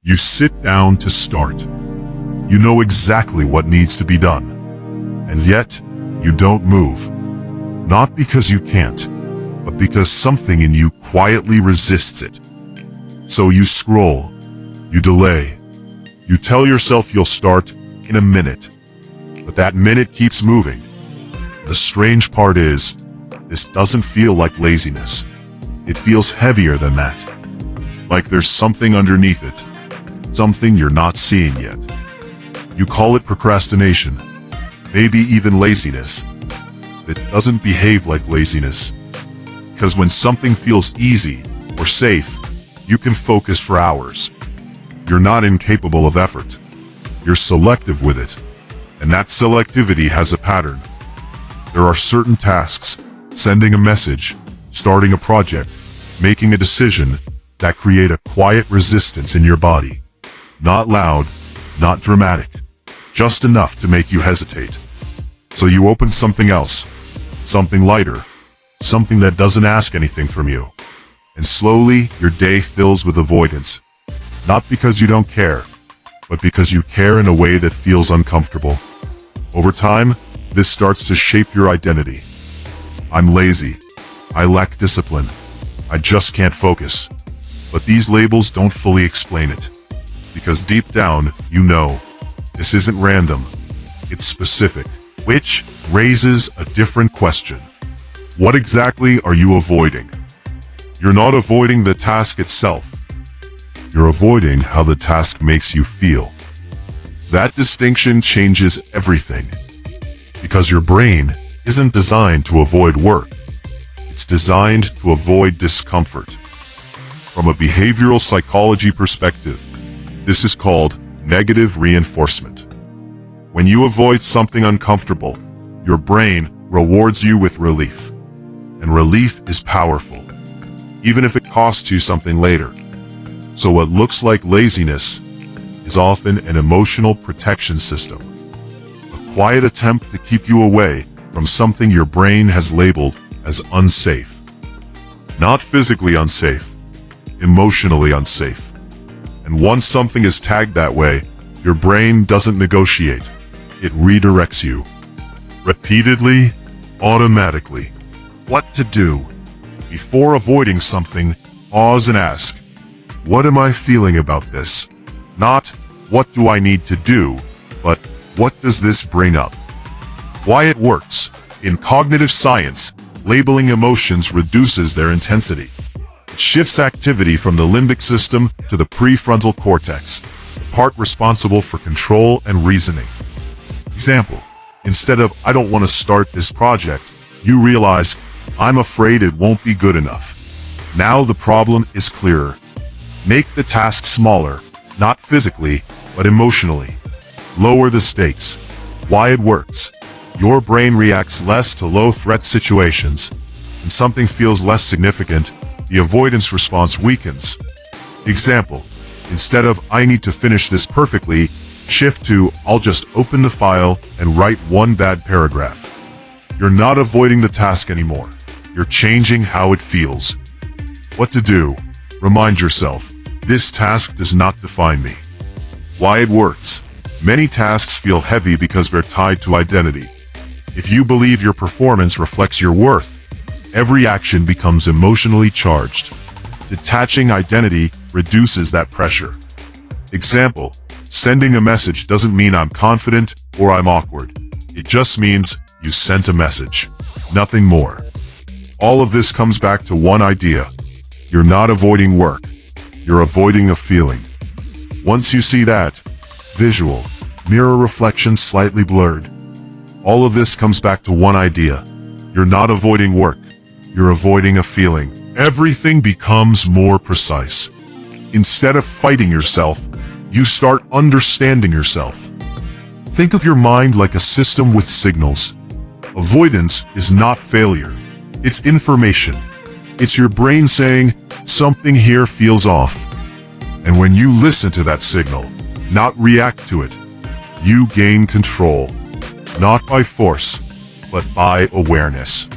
You sit down to start. You know exactly what needs to be done. And yet, you don't move. Not because you can't, but because something in you quietly resists it. So you scroll. You delay. You tell yourself you'll start in a minute. But that minute keeps moving. The strange part is, this doesn't feel like laziness. It feels heavier than that. Like there's something underneath it. Something you're not seeing yet. You call it procrastination. Maybe even laziness. It doesn't behave like laziness. Because when something feels easy or safe, you can focus for hours. You're not incapable of effort. You're selective with it. And that selectivity has a pattern. There are certain tasks, sending a message, starting a project, making a decision, that create a quiet resistance in your body. Not loud, not dramatic, just enough to make you hesitate. So you open something else, something lighter, something that doesn't ask anything from you. And slowly, your day fills with avoidance. Not because you don't care, but because you care in a way that feels uncomfortable. Over time, this starts to shape your identity. I'm lazy. I lack discipline. I just can't focus. But these labels don't fully explain it. Because deep down, you know, this isn't random. It's specific. Which raises a different question. What exactly are you avoiding? You're not avoiding the task itself. You're avoiding how the task makes you feel. That distinction changes everything. Because your brain isn't designed to avoid work. It's designed to avoid discomfort. From a behavioral psychology perspective, this is called negative reinforcement. When you avoid something uncomfortable, your brain rewards you with relief. And relief is powerful, even if it costs you something later. So what looks like laziness is often an emotional protection system. A quiet attempt to keep you away from something your brain has labeled as unsafe. Not physically unsafe, emotionally unsafe. And once something is tagged that way, your brain doesn't negotiate. It redirects you. Repeatedly, automatically. What to do? Before avoiding something, pause and ask, what am I feeling about this? Not, what do I need to do, but what does this bring up? Why it works. In cognitive science, labeling emotions reduces their intensity. It shifts activity from the limbic system to the prefrontal cortex, the part responsible for control and reasoning. Example, instead of I don't want to start this project, you realize I'm afraid it won't be good enough. Now the problem is clearer. Make the task smaller, not physically, but emotionally. Lower the stakes. Why it works. Your brain reacts less to low-threat situations. When something feels less significant, the avoidance response weakens. Example, instead of I need to finish this perfectly, shift to I'll just open the file and write one bad paragraph. You're not avoiding the task anymore. You're changing how it feels. What to do? Remind yourself, this task does not define me. Why it works. Many tasks feel heavy because they're tied to identity. If you believe your performance reflects your worth, every action becomes emotionally charged. Detaching identity reduces that pressure. Example, sending a message doesn't mean I'm confident or I'm awkward. It just means you sent a message. Nothing more. All of this comes back to one idea. You're not avoiding work. You're avoiding a feeling. Once you see that, visual, mirror reflection slightly blurred. All of this comes back to one idea. You're not avoiding work. You're avoiding a feeling. Everything becomes more precise. Instead of fighting yourself, you start understanding yourself. Think of your mind like a system with signals. Avoidance is not failure. It's information. It's your brain saying, something here feels off. And when you listen to that signal, not react to it, you gain control. Not by force, but by awareness.